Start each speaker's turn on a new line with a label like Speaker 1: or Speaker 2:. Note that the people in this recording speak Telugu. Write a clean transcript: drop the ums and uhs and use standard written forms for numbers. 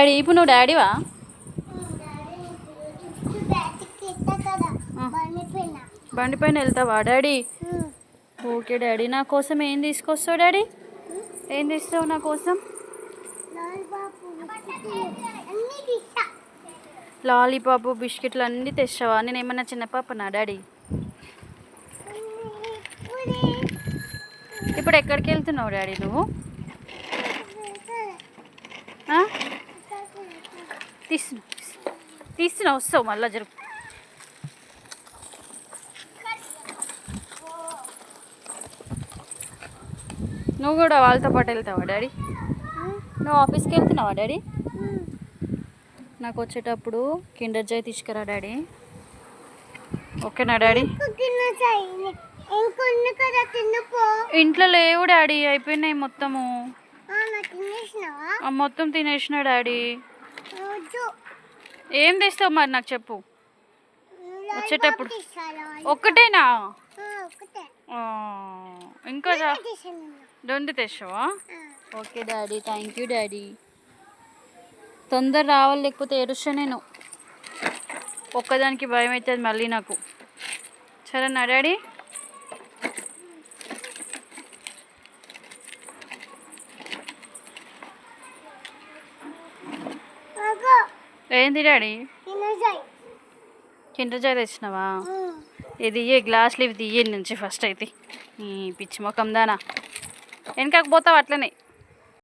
Speaker 1: డాడీ. ఇప్పుడు నువ్వు డాడీవా? బండి పైన వెళ్తావా డాడీ? Okay daddy. నా కోసం ఏం తీసుకొస్తావు డాడీ? ఏం తెస్తావు నా కోసం? లాలీపాపు బిస్కెట్లు అన్నీ తెస్తావా? నేను ఏమన్నా చిన్న పాపనా డాడీ? ఇప్పుడు ఎక్కడికి వెళ్తున్నావు డాడీ నువ్వు? తీస్తున్నా వస్తావు మళ్ళా జరుగు. నువ్వు కూడా వాళ్ళతో పాటు వెళ్తావా డాడీ? నువ్వు ఆఫీస్కి వెళ్తున్నావా డాడీ? నాకు వచ్చేటప్పుడు కిండర్ జాయ్ తీసుకురా డాడీ. ఓకేనా డాడీ? ఇంట్లో లేవు డాడీ, అయిపోయినాయి మొత్తము. మొత్తం తినేసిన డాడీ. ఏం తెస్తావు మరి నాకు చెప్పు వచ్చేటప్పుడు. ఒక్కటేనా? ఇంకా రెండు తెస్తావా? Okay daddy, thank you daddy. తొందర రావాలి, లేకపోతే ఏడుస్తా నేను. ఒక్కదానికి భయం అవుతుంది మళ్ళీ నాకు. సరేనా డాడీ? ఏంది డాడీ? Kinder Joy తెచ్చినావా? ఇది ఇయ్యే గ్లాసులు, ఇవి తీయే నుంచి ఫస్ట్ అయితే. ఈ పిచ్చి మొఖం దానా వెనకకు పోతావు అట్లనే.